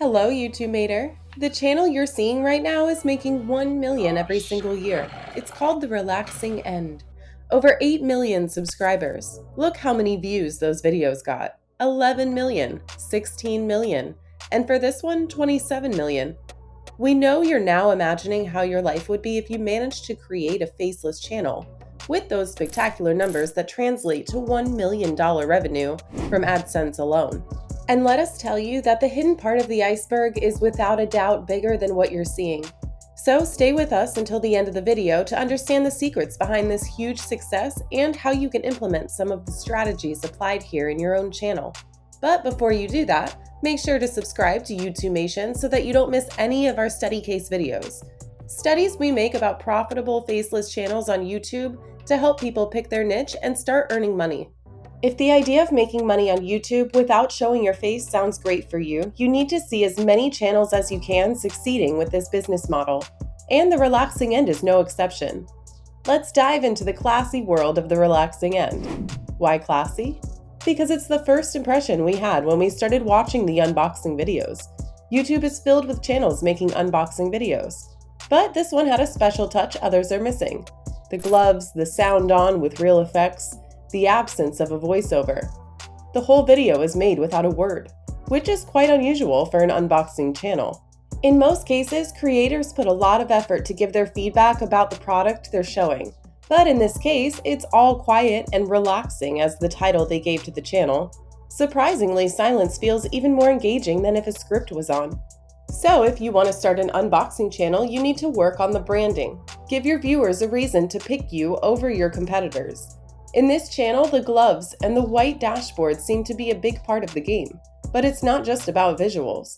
Hello, YouTubeator. The channel you're seeing right now is making 1 million every single year. It's called The Relaxing End. Over 8 million subscribers. Look how many views those videos got. 11 million, 16 million, and for this one, 27 million. We know you're now imagining how your life would be if you managed to create a faceless channel with those spectacular numbers that translate to $1 million revenue from AdSense alone. And let us tell you that the hidden part of the iceberg is without a doubt bigger than what you're seeing. So stay with us until the end of the video to understand the secrets behind this huge success and how you can implement some of the strategies applied here in your own channel. But before you do that, make sure to subscribe to YouTubemation so that you don't miss any of our study case videos. Studies we make about profitable faceless channels on YouTube to help people pick their niche and start earning money. If the idea of making money on YouTube without showing your face sounds great for you, you need to see as many channels as you can succeeding with this business model. And The Relaxing End is no exception. Let's dive into the classy world of The Relaxing End. Why classy? Because it's the first impression we had when we started watching the unboxing videos. YouTube is filled with channels making unboxing videos. But this one had a special touch others are missing. The gloves, the sound on with real effects, the absence of a voiceover. The whole video is made without a word, which is quite unusual for an unboxing channel. In most cases, creators put a lot of effort to give their feedback about the product they're showing. But in this case, it's all quiet and relaxing as the title they gave to the channel. Surprisingly, silence feels even more engaging than if a script was on. So if you want to start an unboxing channel, you need to work on the branding. Give your viewers a reason to pick you over your competitors. In this channel, the gloves and the white dashboard seem to be a big part of the game, but it's not just about visuals.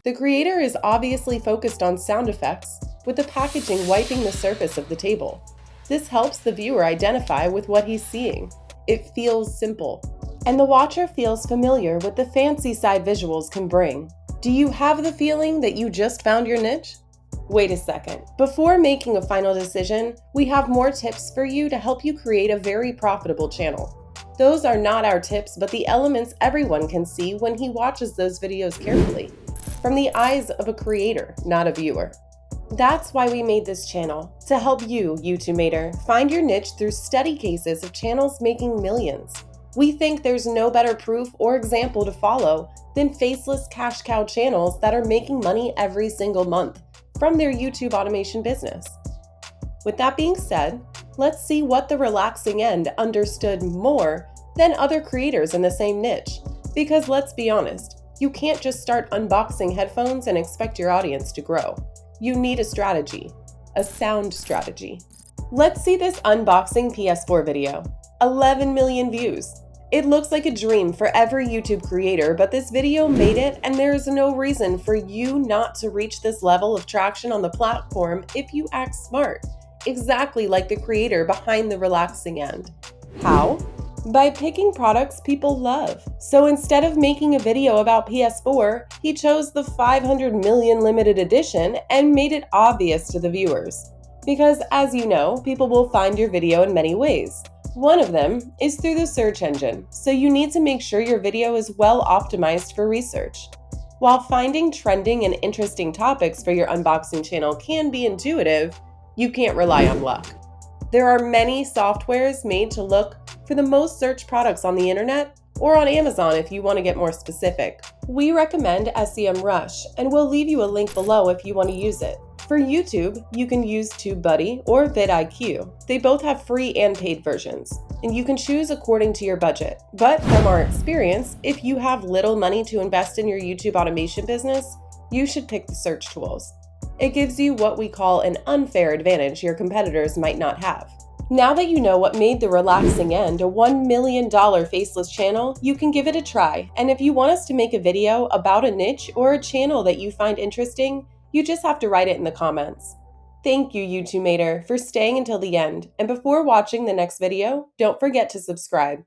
The creator is obviously focused on sound effects, with the packaging wiping the surface of the table. This helps the viewer identify with what he's seeing. It feels simple, and the watcher feels familiar with the fancy side visuals can bring. Do you have the feeling that you just found your niche? Wait a second. Before making a final decision, we have more tips for you to help you create a very profitable channel. Those are not our tips, but the elements everyone can see when he watches those videos carefully, from the eyes of a creator, not a viewer. That's why we made this channel, to help you, YouTubemator, find your niche through study cases of channels making millions. We think there's no better proof or example to follow than faceless cash cow channels that are making money every single month from their YouTube automation business. With that being said, let's see what The Relaxing End understood more than other creators in the same niche. Because let's be honest, you can't just start unboxing headphones and expect your audience to grow. You need a strategy, a sound strategy. Let's see this unboxing PS4 video. 11 million views. It looks like a dream for every YouTube creator, but this video made it, and there is no reason for you not to reach this level of traction on the platform if you act smart, exactly like the creator behind The Relaxing End. How? By picking products people love. So instead of making a video about PS4, he chose the 500 million limited edition and made it obvious to the viewers. Because as you know, people will find your video in many ways. One of them is through the search engine, so you need to make sure your video is well optimized for research. While finding trending and interesting topics for your unboxing channel can be intuitive, you can't rely on luck. There are many softwares made to look for the most searched products on the internet, or on Amazon if you want to get more specific. We recommend SEMrush, and we'll leave you a link below if you want to use it. For YouTube, you can use TubeBuddy or vidIQ. They both have free and paid versions, and you can choose according to your budget. But from our experience, if you have little money to invest in your YouTube automation business, you should pick the search tools. It gives you what we call an unfair advantage your competitors might not have. Now that you know what made The Relaxing End a $1 million faceless channel, you can give it a try. And if you want us to make a video about a niche or a channel that you find interesting, you just have to write it in the comments. Thank you, YouTubemator, for staying until the end. And before watching the next video, don't forget to subscribe.